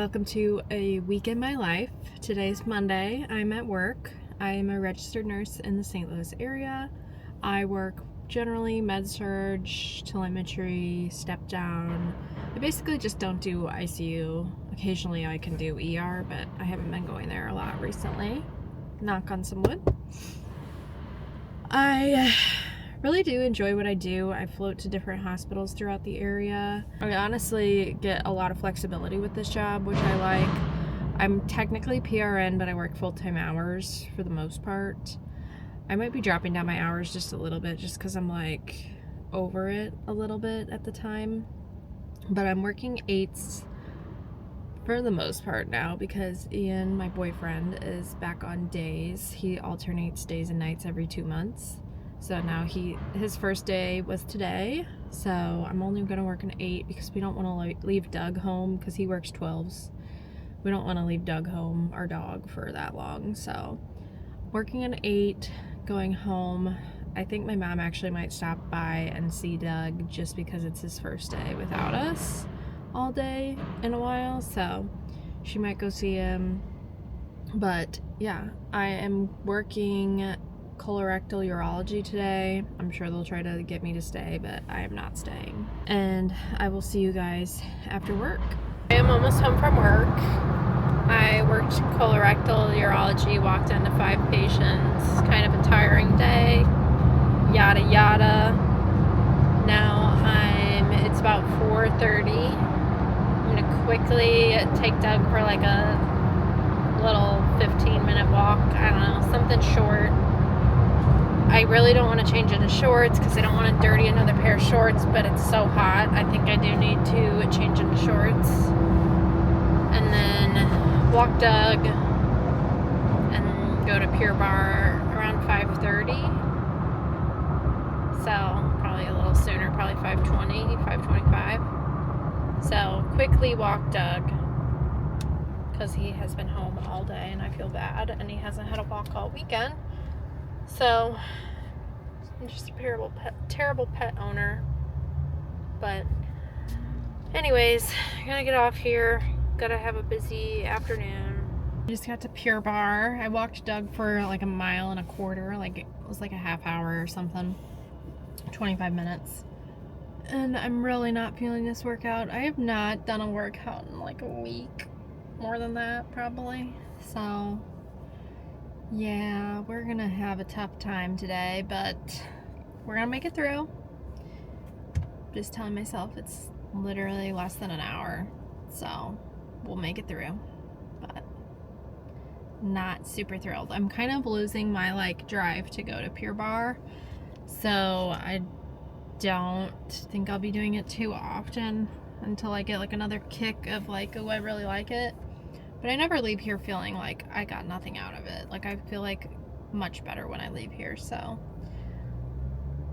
Welcome to a week in my life. Today's Monday. I'm at work. I am a registered nurse in the St. Louis area. I work generally med-surg, telemetry, step down. I basically just don't do ICU. Occasionally I can do ER, but I haven't been going there a lot recently. Knock on some wood. I really do enjoy what I do. I float to different hospitals throughout the area. I honestly get a lot of flexibility with this job, which I like. I'm technically PRN, but I work full-time hours for the most part. I might be dropping down my hours just a little bit just because I'm like over it a little bit at the time. But I'm working 8s for the most part now because Ian, my boyfriend, is back on days. He alternates days and nights every 2 months. So now his first day was today, so I'm only going to work an 8 because we don't want to leave Doug home because he works 12s. We don't want to leave Doug home, our dog, for that long. So working an 8, going home. I think my mom actually might stop by and see Doug just because it's his first day without us all day in a while, so she might go see him. But yeah, I am working colorectal urology today. I'm sure they'll try to get me to stay, but I am not staying. And I will see you guys after work. I am almost home from work. I worked colorectal urology, walked into 5 patients, kind of a tiring day, yada yada. Now it's about 4:30. I'm gonna quickly take Doug for like a little 15-minute walk. I don't know, something short. I really don't want to change into shorts because I don't want to dirty another pair of shorts, but it's so hot. I think I do need to change into shorts. And then walk Doug and go to Pure Bar around 5:30. So probably a little sooner, probably 5:20, 5:25. So quickly walk Doug because he has been home all day and I feel bad and he hasn't had a walk all weekend. So I'm just a terrible pet owner. But anyways, I gotta get off here. Gotta have a busy afternoon. I just got to Pure Bar. I walked Doug for like 1.25 miles. Like it was like a half hour or something. 25 minutes. And I'm really not feeling this workout. I have not done a workout in like a week. More than that probably. So yeah, we're gonna have a tough time today, but we're gonna make it through. Just telling myself it's literally less than an hour, so we'll make it through. But not super thrilled. I'm kind of losing my like drive to go to Pure Bar, so I don't think I'll be doing it too often until I get like another kick of like, oh, I really like it. But I never leave here feeling like I got nothing out of it. Like I feel like much better when I leave here, so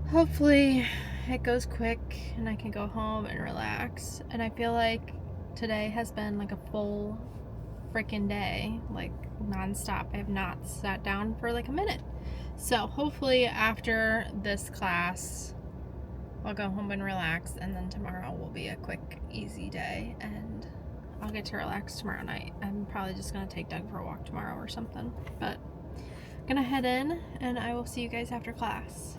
hopefully it goes quick and I can go home and relax. And I feel like today has been like a full freaking day, like nonstop. I have not sat down for like a minute. So hopefully after this class I'll go home and relax, and then tomorrow will be a quick, easy day and I'll get to relax tomorrow night. I'm probably just gonna take Doug for a walk tomorrow or something. But I'm gonna head in and I will see you guys after class.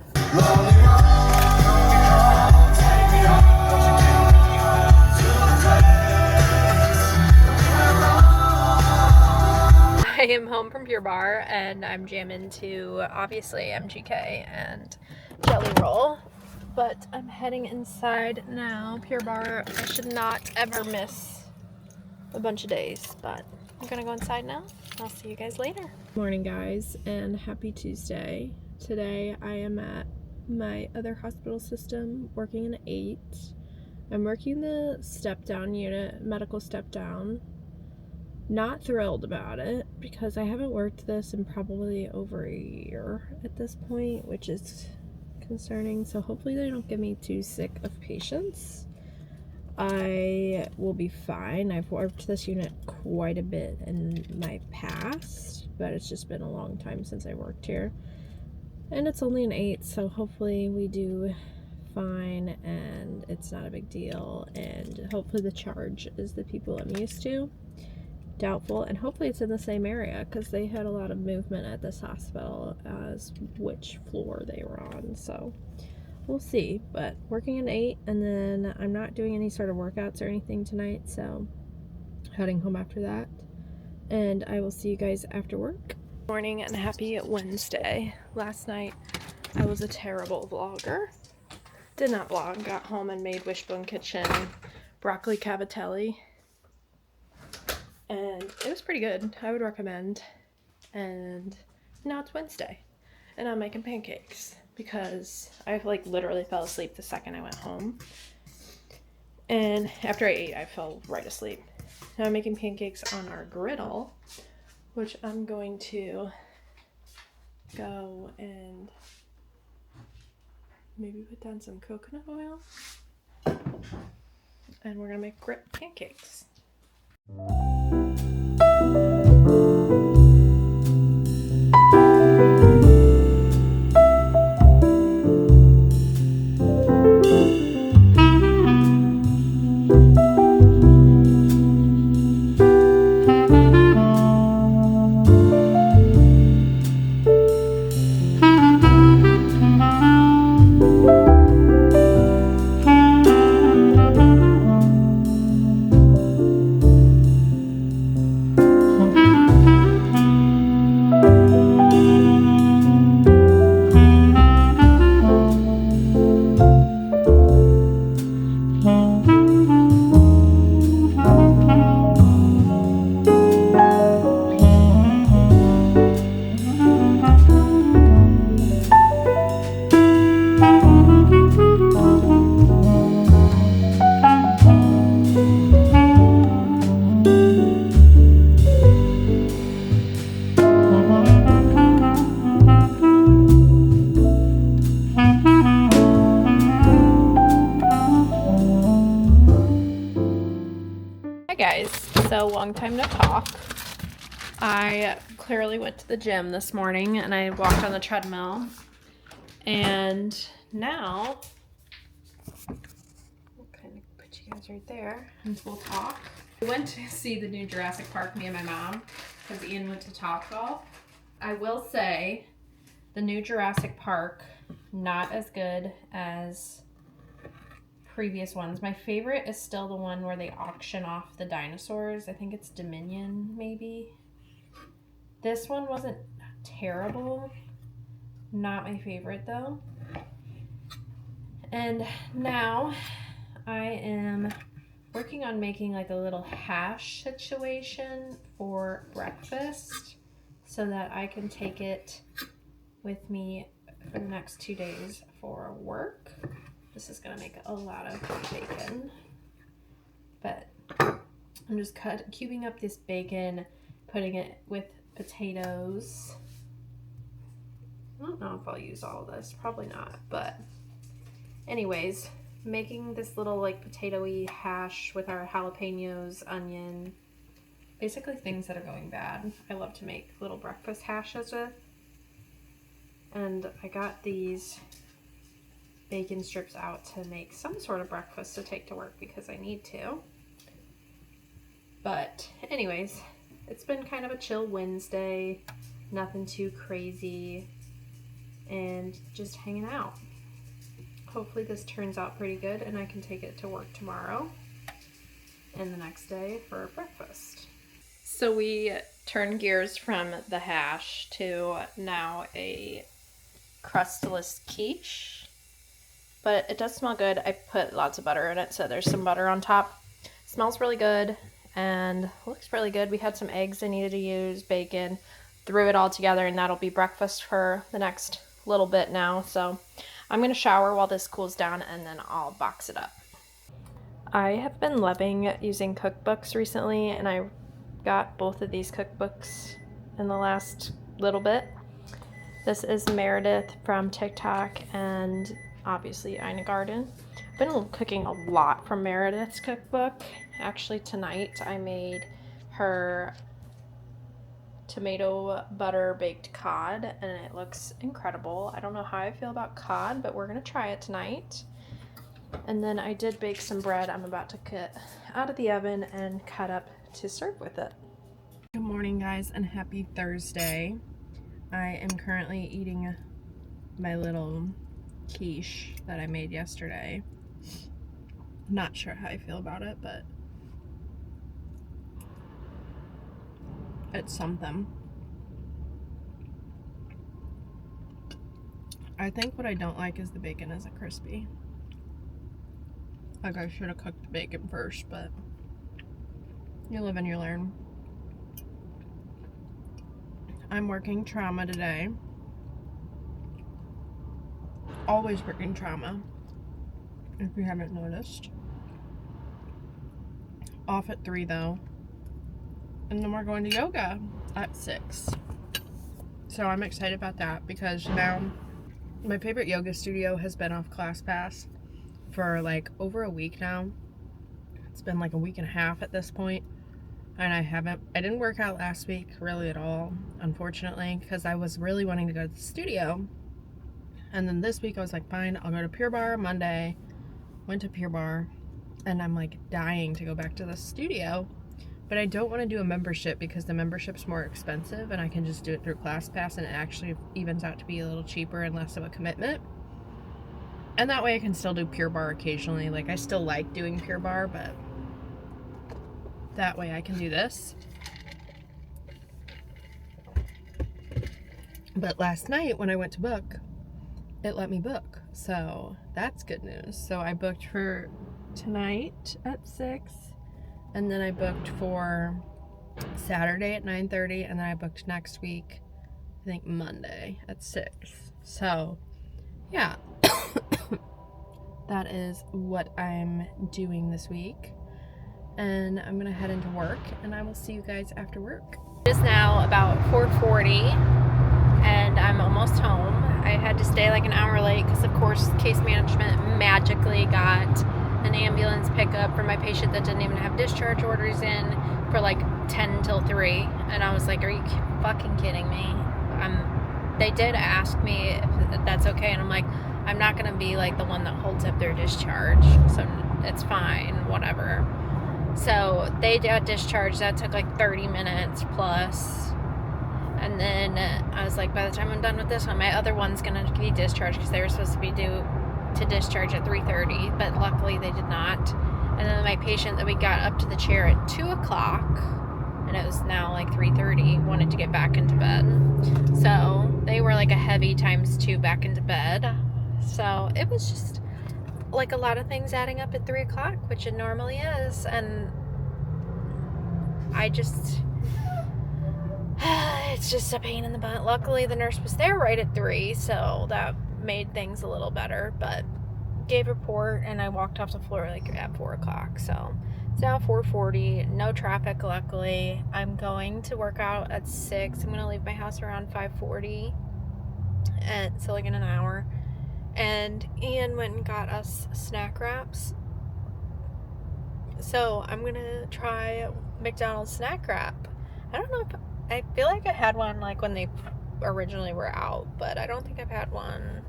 I am home from Pure Bar and I'm jamming to obviously MGK and Jelly Roll. But I'm heading inside now. Pure Bar, I should not ever miss a bunch of days, but I'm gonna go inside now. I'll see you guys later. Morning guys, and happy Tuesday. Today I am at my other hospital system working an 8. I'm working the step down unit, medical step down. Not thrilled about it because I haven't worked this in probably over a year at this point, which is concerning. So hopefully they don't get me too sick of patients. I will be fine. I've worked this unit quite a bit in my past, but it's just been a long time since I worked here. And it's only an 8, so hopefully we do fine and it's not a big deal. And hopefully the charge is the people I'm used to. doubtful, and hopefully it's in the same area because they had a lot of movement at this hospital as which floor they were on, so we'll see. But working at 8, and then I'm not doing any sort of workouts or anything tonight, so heading home after that, and I will see you guys after work. Morning and happy Wednesday. Last night I was a terrible vlogger. Did not vlog, got home and made Wishbone Kitchen broccoli cavatelli, and it was pretty good. I would recommend. And now it's Wednesday and I'm making pancakes because I like literally fell asleep the second I went home, and after I ate I fell right asleep. Now I'm making pancakes on our griddle, which I'm going to go and maybe put down some coconut oil, and we're gonna make pancakes. Guys, so long time no talk. I clearly went to the gym this morning and I walked on the treadmill, and now I'll kind of put you guys right there and we'll talk. We went to see the new Jurassic Park, me and my mom, because Ian went to Topgolf. I will say the new Jurassic Park, not as good as previous ones. My favorite is still the one where they auction off the dinosaurs. I think it's Dominion, maybe. This one wasn't terrible. Not my favorite though. And now I am working on making like a little hash situation for breakfast so that I can take it with me for the next 2 days for work. This is gonna make a lot of bacon, but I'm just cubing up this bacon, putting it with potatoes. I don't know if I'll use all of this, probably not, but anyways, making this little like potato-y hash with our jalapenos, onion, basically things that are going bad. I love to make little breakfast hashes with, and I got these bacon strips out to make some sort of breakfast to take to work because I need to. But anyways, it's been kind of a chill Wednesday, nothing too crazy, and just hanging out. Hopefully this turns out pretty good and I can take it to work tomorrow and the next day for breakfast. So we turned gears from the hash to now a crustless quiche. But it does smell good. I put lots of butter in it, so there's some butter on top. Smells really good and looks really good. We had some eggs I needed to use, bacon, threw it all together, and that'll be breakfast for the next little bit now. So I'm going to shower while this cools down and then I'll box it up. I have been loving using cookbooks recently, and I got both of these cookbooks in the last little bit. This is Meredith from TikTok and obviously Ina Garden. I've been cooking a lot from Meredith's cookbook. Actually tonight I made her tomato butter baked cod and it looks incredible. I don't know how I feel about cod, but we're gonna try it tonight. And then I did bake some bread I'm about to get out of the oven and cut up to serve with it. morning, guys, and happy Thursday. I am currently eating my little quiche that I made yesterday. Not sure how I feel about it, but it's something. I think what I don't like is the bacon isn't crispy. Like, I should have cooked the bacon first, but you live and you learn. I'm working trauma today. Always working trauma, if you haven't noticed. Off at 3 though. And then we're going to yoga at 6. So I'm excited about that because now my favorite yoga studio has been off ClassPass for like over a week now. It's been like a week and a half at this point. And I didn't work out last week really at all, unfortunately, because I was really wanting to go to the studio. And then this week I was like, fine, I'll go to Pure Barre Monday. Went to Pure Barre, and I'm like dying to go back to the studio. But I don't want to do a membership because the membership's more expensive and I can just do it through ClassPass and it actually evens out to be a little cheaper and less of a commitment. And that way I can still do Pure Barre occasionally. Like, I still like doing Pure Barre, but that way I can do this. But last night when I went to book, it let me book. So that's good news. So I booked for tonight at 6. And then I booked for Saturday at 9:30. And then I booked next week, I think Monday at 6. So yeah, that is what I'm doing this week. And I'm gonna head into work and I will see you guys after work. It is now about 4:40 and I'm almost home. I had to stay like an hour late because of course case management magically got an ambulance pickup for my patient that didn't even have discharge orders in for like 10 till 3. And I was like, are you fucking kidding me? They did ask me if that's okay and I'm like, I'm not gonna be like the one that holds up their discharge, so it's fine, whatever. So they got discharged. That took like 30 minutes plus. And then I was like, by the time I'm done with this one, my other one's going to be discharged because they were supposed to be due to discharge at 3:30. But luckily they did not. And then my patient that we got up to the chair at 2 o'clock, and it was now like 3:30, wanted to get back into bed. So they were like a heavy ×2 back into bed. So it was just like a lot of things adding up at 3 o'clock, which it normally is, and it's just a pain in the butt. Luckily the nurse was there right at 3, so that made things a little better, but gave a report and I walked off the floor like at 4 o'clock. So it's now 4:40, no traffic luckily. I'm going to work out at 6. I'm going to leave my house around 5:40, and so like in an hour. And Ian went and got us snack wraps. So I'm gonna try McDonald's snack wrap. I don't know if I feel like I had one like when they originally were out, but I don't think I've had one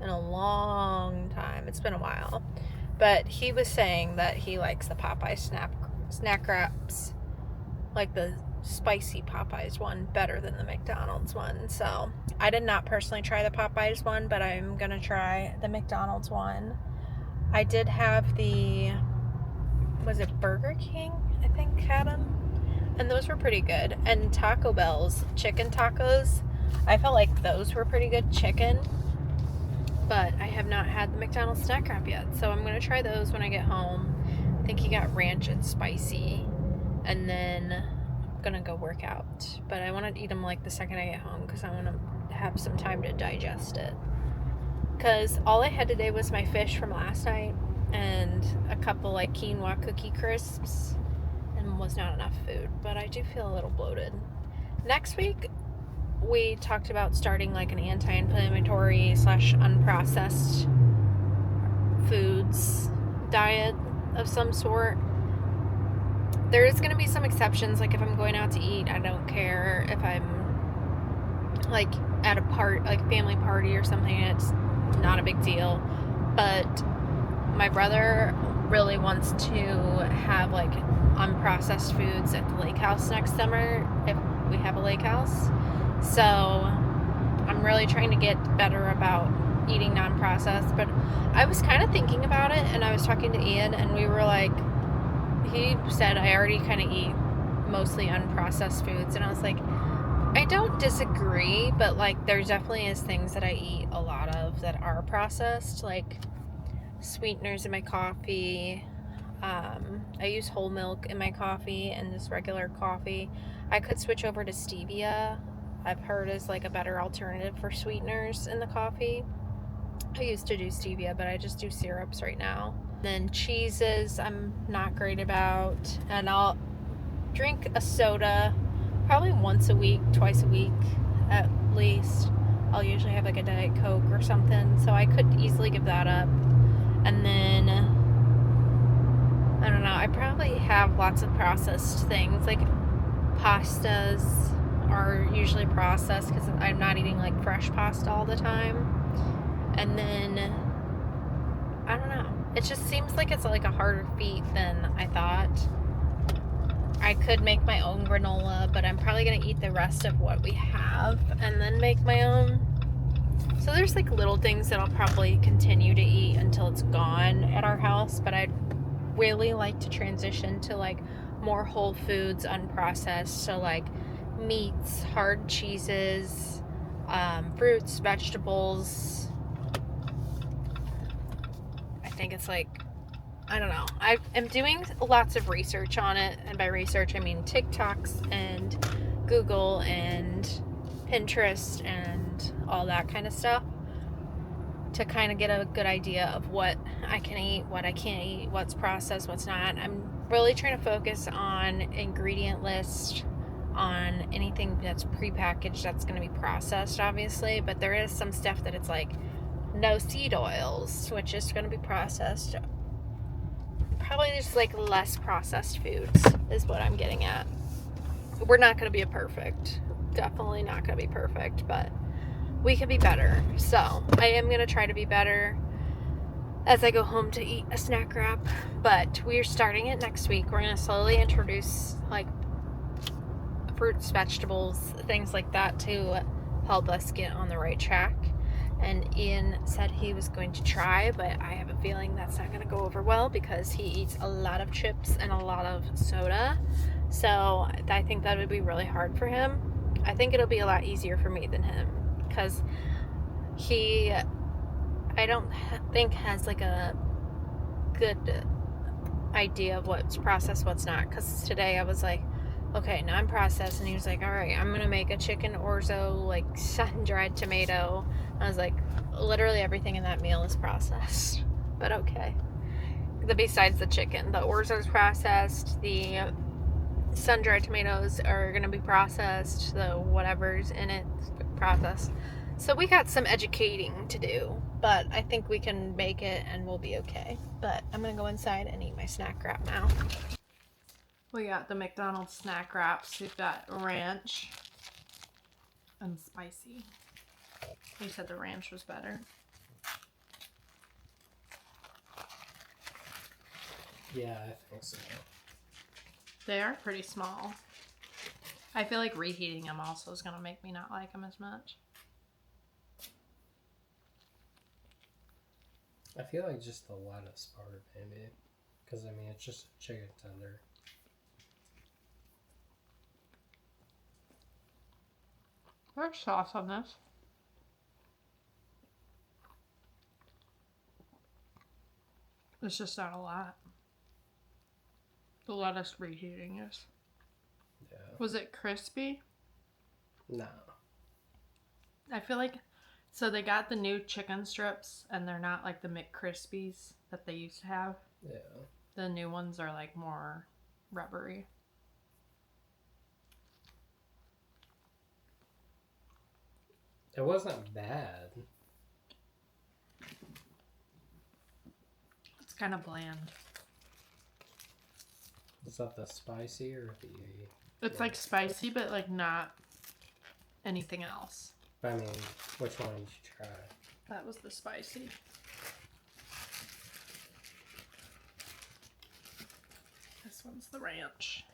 in a long time. It's been a while. But he was saying that he likes the Popeye snack wraps, like the spicy Popeyes one, better than the McDonald's one. So I did not personally try the Popeyes one, but I'm gonna try the McDonald's one. I did have was it Burger King, I think, had them, and those were pretty good. And Taco Bell's chicken tacos, I felt like those were pretty good chicken, but I have not had the McDonald's snack wrap yet, so I'm gonna try those when I get home. I think he got ranch and spicy, and then gonna go work out, but I want to eat them like the second I get home because I want to have some time to digest it, because all I had today was my fish from last night and a couple like quinoa cookie crisps, and was not enough food. But I do feel a little bloated. Next week we talked about starting like an anti-inflammatory / unprocessed foods diet of some sort. There is going to be some exceptions, like if I'm going out to eat, I don't care. If I'm like at a family party or something, it's not a big deal. But my brother really wants to have like unprocessed foods at the lake house next summer if we have a lake house. So I'm really trying to get better about eating non-processed. But I was kind of thinking about it, and I was talking to Ian, and we were like, he said I already kind of eat mostly unprocessed foods, and I was like, I don't disagree, but like there definitely is things that I eat a lot of that are processed, like sweeteners in my coffee. I use whole milk in my coffee and just regular coffee. I could switch over to stevia. I've heard is like a better alternative for sweeteners in the coffee. I used to do stevia, but I just do syrups right now. Then cheeses I'm not great about, and I'll drink a soda probably once a week, twice a week at least. I'll usually have like a Diet Coke or something, so I could easily give that up. And then I don't know, I probably have lots of processed things, like pastas are usually processed because I'm not eating like fresh pasta all the time. And then I don't know, it just seems like it's like a harder feat than I thought. I could make my own granola, but I'm probably going to eat the rest of what we have and then make my own. So there's like little things that I'll probably continue to eat until it's gone at our house, but I'd really like to transition to like more whole foods, unprocessed. So like meats, hard cheeses, fruits, vegetables. I think it's like, I don't know. I am doing lots of research on it, and by research I mean TikToks and Google and Pinterest and all that kind of stuff, to kind of get a good idea of what I can eat, what I can't eat, what's processed, what's not. I'm really trying to focus on ingredient list, on anything that's prepackaged that's going to be processed, obviously, but there is some stuff that it's like no seed oils, which is going to be processed. Probably just like less processed foods is what I'm getting at. We're not going to be definitely not going to be perfect, but we can be better. So I am going to try to be better as I go home to eat a snack wrap, but we're starting it next week. We're going to slowly introduce like fruits, vegetables, things like that to help us get on the right track. And Ian said he was going to try, but I have a feeling that's not going to go over well because he eats a lot of chips and a lot of soda. So I think that would be really hard for him. I think it'll be a lot easier for me than him because I don't think has like a good idea of what's processed, what's not. Because today I was like, okay, non-processed, and he was like, all right, I'm gonna make a chicken orzo, like sun-dried tomato. I was like, literally everything in that meal is processed, but okay. Besides the chicken, the orzo's processed, the sun-dried tomatoes are gonna be processed, the whatever's in it processed. So we got some educating to do, but I think we can make it and we'll be okay. But I'm gonna go inside and eat my snack wrap now. We got the McDonald's snack wraps. We've got ranch and spicy. He said the ranch was better. Yeah, I think so. They are pretty small. I feel like reheating them also is going to make me not like them as much. I feel like just the lettuce part, maybe. Because, I mean, it's just a chicken tender. There's sauce on this. It's just not a lot. The lettuce reheating is. Yeah. Was it crispy? No. I feel like, so they got the new chicken strips and they're not like the McCrispies that they used to have. Yeah. The new ones are like more rubbery. It wasn't bad. It's kind of bland. Is that the spicy or the... It's like spicy, but like not anything else. I mean, which one did you try? That was the spicy. This This one's the ranch.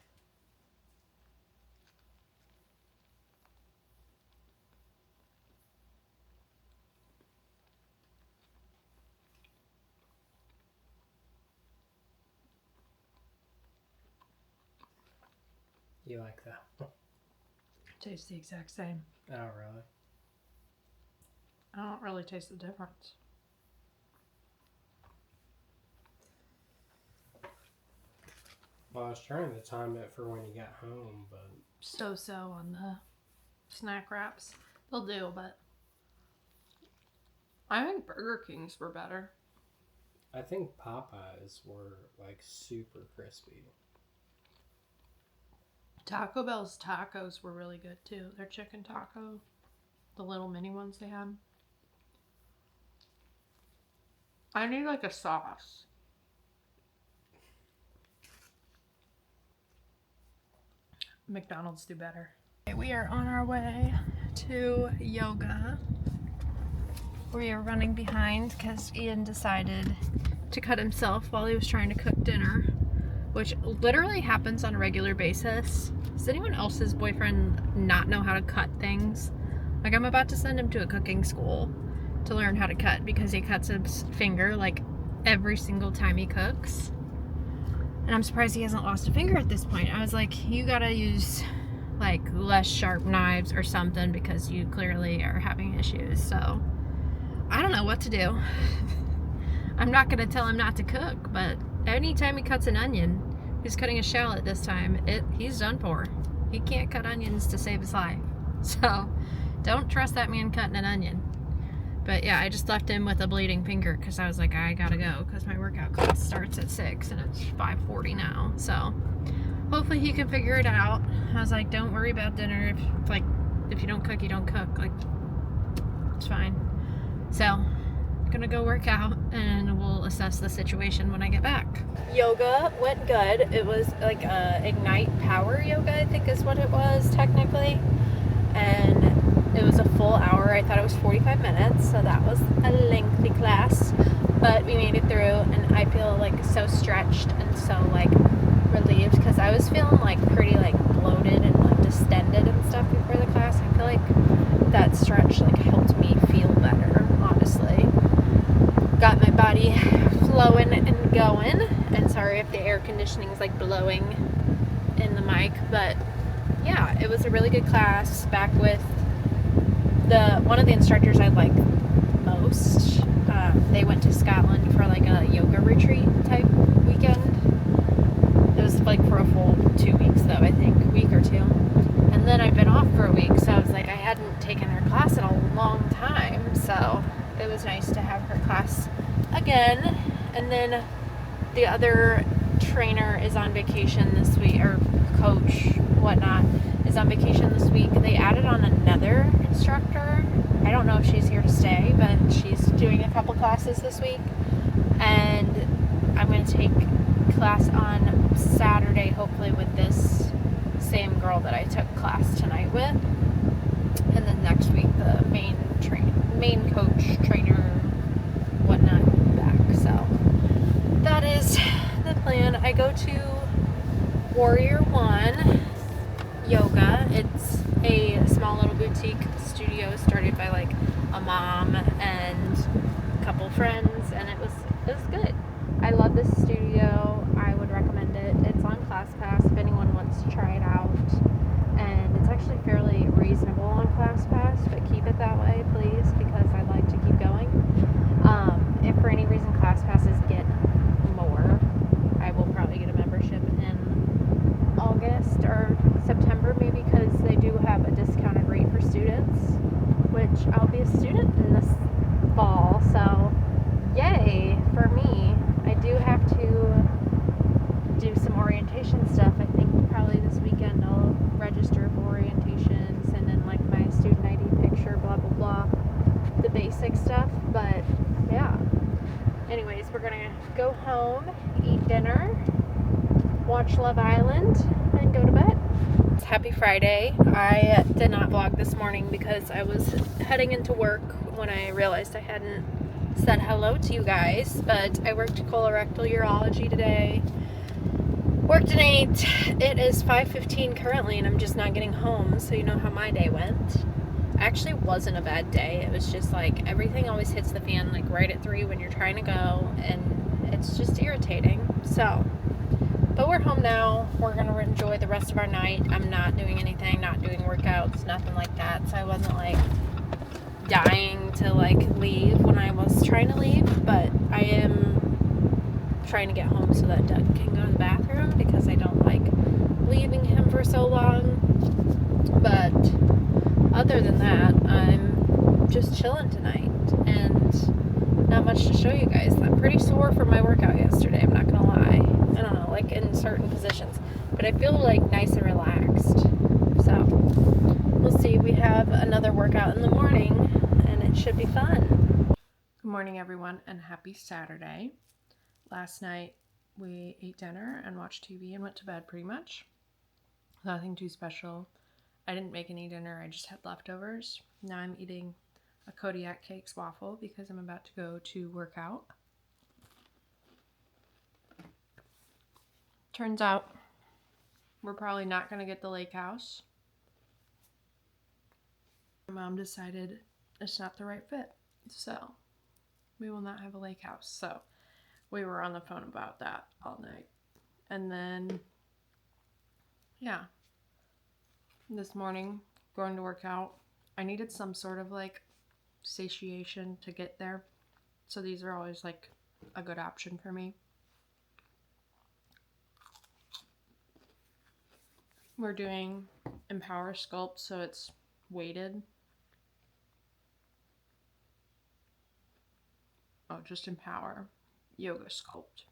You like that? Tastes the exact same. Oh, really? I don't really taste the difference. Well, I was trying to time it for when you got home, but... So on the snack wraps. They'll do, but... I think Burger King's were better. I think Popeyes were, like, super crispy. Taco Bell's tacos were really good, too. Their chicken taco. The little mini ones they had. I need, like, a sauce. McDonald's do better. We are on our way to yoga. We are running behind because Ian decided to cut himself while he was trying to cook dinner, which literally happens on a regular basis. Does anyone else's boyfriend not know how to cut things? Like, I'm about to send him to a cooking school to learn how to cut because he cuts his finger like every single time he cooks. And I'm surprised he hasn't lost a finger at this point. I was like, you gotta use like less sharp knives or something because you clearly are having issues. So I don't know what to do. I'm not gonna tell him not to cook, but anytime he cuts an onion, he's cutting a shallot this time, he's done for. He can't cut onions to save his life. So don't trust that man cutting an onion. But yeah, I just left him with a bleeding finger because I was like, I gotta go because my workout class starts at 6 and it's 5:40 now. So hopefully he can figure it out. I was like, don't worry about dinner. If you don't cook, you don't cook. Like, it's fine. So I'm gonna go work out and we'll assess the situation when I get back. Yoga went good. It was like Ignite Power Yoga, I think is what it was technically. And it was a full hour. I thought it was 45 minutes, so that was a lengthy class, but we made it through, and I feel like so stretched and so like relieved because I was feeling like pretty like bloated and like distended and stuff before the class. I feel like that stretch like helped me feel better, honestly. Got my body flowing and going, and sorry if the air conditioning is like blowing in the mic, but yeah, it was a really good class. Back with one of the instructors I like most. They went to Scotland for like a yoga retreat type weekend. It was like for a full 2 weeks though, I think, a week or two. And then I've been off for a week, so I was like, I hadn't taken her class in a long time, so it was nice to have her class again. And then the other trainer is on vacation this week, or coach, whatnot, is on vacation this week. They added on another instructor. I don't know if she's here to stay, but she's doing a couple classes this week. And I'm going to take class on Saturday, hopefully with this same girl that I took class tonight with. And then next week, the main coach, trainer, whatnot, back. So that is the plan. I go to Warrior One Yoga. It's a small little boutique studio started by like a mom and a couple friends, and it was good. I love this studio. I would recommend it. It's on ClassPass if anyone wants to try it out, and it's actually fairly reasonable on ClassPass, but keep it that way please because I'd like to keep going. If for any reason ClassPasses get more, I will probably get a membership in August or September maybe, because they do have a discounted rate for students, which I'll be a student in this fall, so yay for me. I do have to do some orientation stuff. I think probably this weekend I'll register for orientation, send in like my student ID picture, blah blah blah, the basic stuff. But yeah, anyways, we're gonna go home, eat dinner, watch Love Island, and go to bed. It's Happy Friday. I did not vlog this morning because I was heading into work when I realized I hadn't said hello to you guys, but I worked colorectal urology today. Worked an 8. It is 5:15 currently, and I'm just not getting home, so you know how my day went. Actually wasn't a bad day. It was just like everything always hits the fan like right at 3 when you're trying to go, and it's just irritating. So, but we're home now. We're gonna enjoy the rest of our night. I'm not doing anything, not doing workouts, nothing like that. So I wasn't like dying to like leave when I was trying to leave, but I am trying to get home so that Doug can go to the bathroom because I don't like leaving him for so long. But other than that, I'm just chilling tonight and not much to show you guys. I'm pretty sore from my workout yesterday, I'm not gonna lie. I don't know, like in certain positions, but I feel like nice and relaxed. So we'll see. We have another workout in the morning and it should be fun. Good morning, everyone, and happy Saturday. Last night we ate dinner and watched TV and went to bed pretty much. Nothing too special. I didn't make any dinner, I just had leftovers. Now I'm eating a Kodiak Cakes waffle because I'm about to go to work out. Turns out we're probably not going to get the lake house. My mom decided it's not the right fit, so we will not have a lake house. So we were on the phone about that all night. And then, yeah, this morning, going to work out, I needed some sort of like satiation to get there. So these are always like a good option for me. We're doing Empower Sculpt, so it's weighted. Oh, just Empower Yoga Sculpt.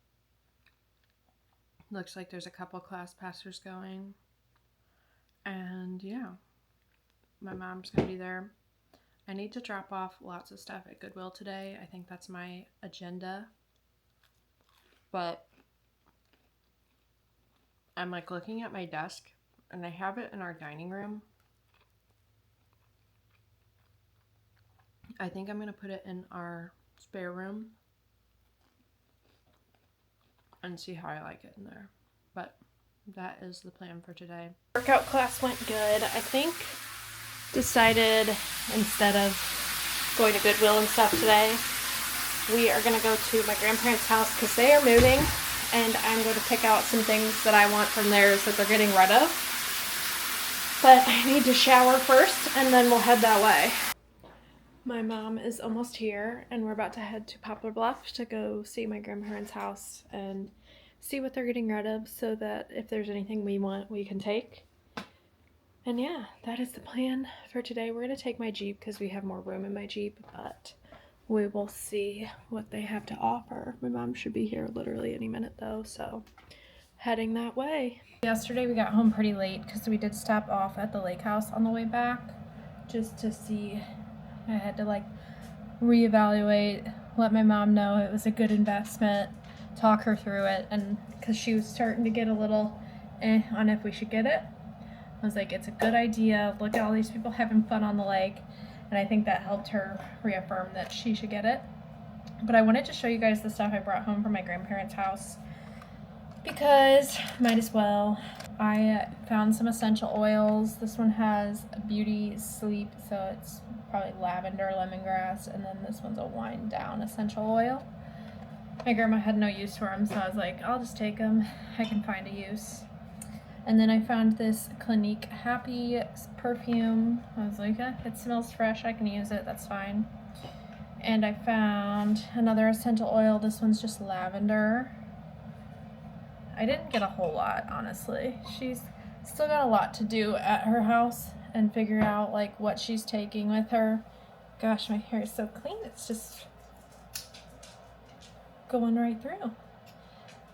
Looks like there's a couple ClassPassers going. And yeah, my mom's gonna be there. I need to drop off lots of stuff at Goodwill today. I think that's my agenda. But I'm like looking at my desk and I have it in our dining room. I think I'm gonna put it in our spare room and see how I like it in there. But that is the plan for today. Workout class went good. I think decided instead of going to Goodwill and stuff today, we are going to go to my grandparents' house because they are moving, and I'm going to pick out some things that I want from theirs that they're getting rid of. But I need to shower first and then we'll head that way. My mom is almost here and we're about to head to Poplar Bluff to go see my grandparents' house and see what they're getting rid of so that if there's anything we want, we can take. And yeah, that is the plan for today. We're going to take my Jeep because we have more room in my Jeep, but we will see what they have to offer. My mom should be here literally any minute though, so heading that way. Yesterday we got home pretty late because we did stop off at the lake house on the way back just to see. I had to like reevaluate, let my mom know it was a good investment, talk her through it, and because she was starting to get a little on if we should get it. I was like, it's a good idea, look at all these people having fun on the lake, and I think that helped her reaffirm that she should get it. But I wanted to show you guys the stuff I brought home from my grandparents' house because might as well. I found some essential oils. This one has Beauty Sleep, so it's probably lavender, lemongrass, and then this one's a wind down essential oil. My grandma had no use for them, so I was like, I'll just take them. I can find a use. And then I found this Clinique Happy perfume. I was like, it smells fresh, I can use it, that's fine. And I found another essential oil. This one's just lavender. I didn't get a whole lot, honestly. She's still got a lot to do at her house and figure out like what she's taking with her. Gosh, my hair is so clean, it's just going right through.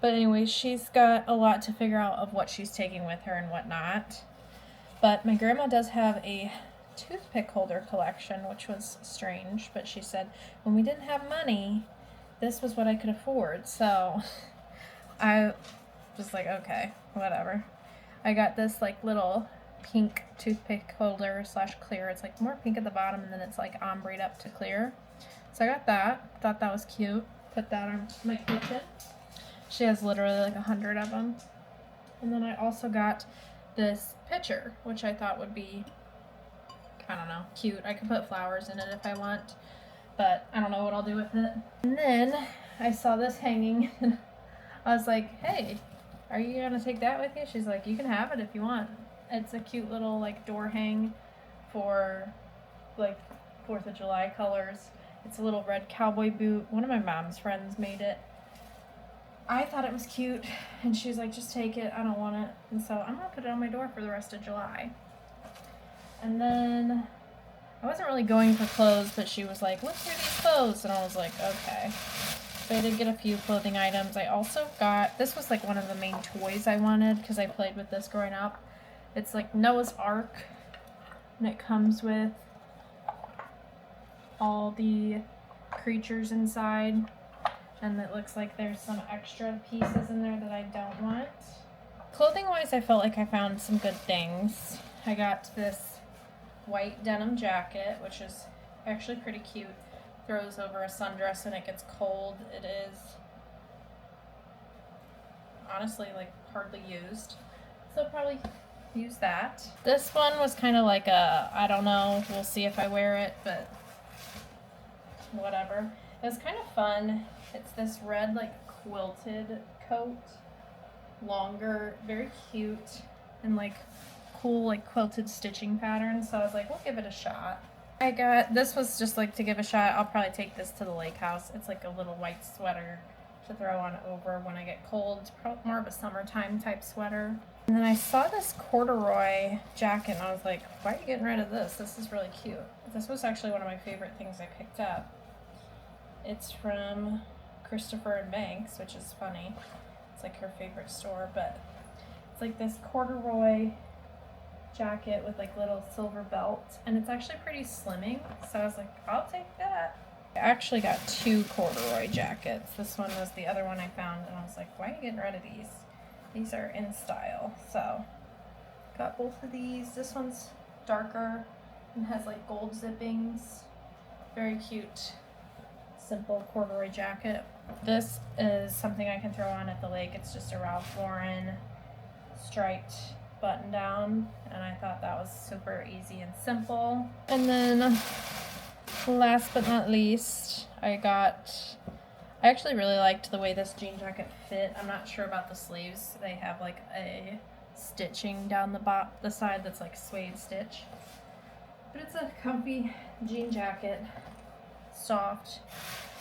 But anyway, she's got a lot to figure out of what she's taking with her and whatnot. But my grandma does have a toothpick holder collection, which was strange, but she said when we didn't have money, this was what I could afford. So I was like, okay, whatever. I got this like little pink toothpick holder / clear. It's like more pink at the bottom and then it's like ombre up to clear. So I got that. Thought that was cute. Put that on my kitchen. She has literally like 100 of them. And then I also got this pitcher, which I thought would be, I don't know, cute. I could put flowers in it if I want, but I don't know what I'll do with it. And then I saw this hanging, and I was like, hey, are you gonna take that with you? She's like, you can have it if you want. It's a cute little like door hang for like 4th of July colors. It's a little red cowboy boot. One of my mom's friends made it. I thought it was cute, and she was like, just take it, I don't want it. And so I'm gonna put it on my door for the rest of July. And then I wasn't really going for clothes, but she was like, look through these clothes, and I was like, okay. So I did get a few clothing items. I also got, this was like one of the main toys I wanted because I played with this growing up. It's like Noah's Ark, and it comes with all the creatures inside. And it looks like there's some extra pieces in there that I don't want. Clothing wise, I felt like I found some good things. I got this white denim jacket, which is actually pretty cute. Throws over a sundress and it gets cold. It is honestly like hardly used. So I'll probably use that. This one was kind of like a, I don't know, we'll see if I wear it, but whatever. It was kind of fun. It's this red like quilted coat, longer, very cute, and like cool like quilted stitching pattern. So I was like, we'll give it a shot. I got, this was just like to give a shot. I'll probably take this to the lake house. It's like a little white sweater to throw on over when I get cold. It's probably more of a summertime type sweater. And then I saw this corduroy jacket and I was like, why are you getting rid of this? This is really cute. This was actually one of my favorite things I picked up. It's from Christopher and Banks, which is funny. It's like her favorite store, but it's like this corduroy jacket with like little silver belt, and it's actually pretty slimming, so I was like, I'll take that. I actually got 2 corduroy jackets. This one was the other one I found, and I was like, why are you getting rid of these? These are in style. So got both of these. This one's darker and has like gold zippings. Very cute, simple corduroy jacket. This is something I can throw on at the lake. It's just a Ralph Lauren striped button down, and I thought that was super easy and simple. And then last but not least, I actually really liked the way this jean jacket fit. I'm not sure about the sleeves. They have like a stitching down the side that's like suede stitch, but it's a comfy jean jacket, soft.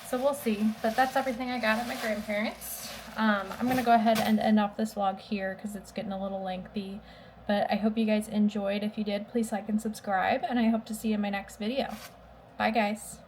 So we'll see, but that's everything I got at my grandparents'. I'm gonna go ahead and end off this vlog here because it's getting a little lengthy, but I hope you guys enjoyed. If you did, please like and subscribe, and I hope to see you in my next video. Bye guys.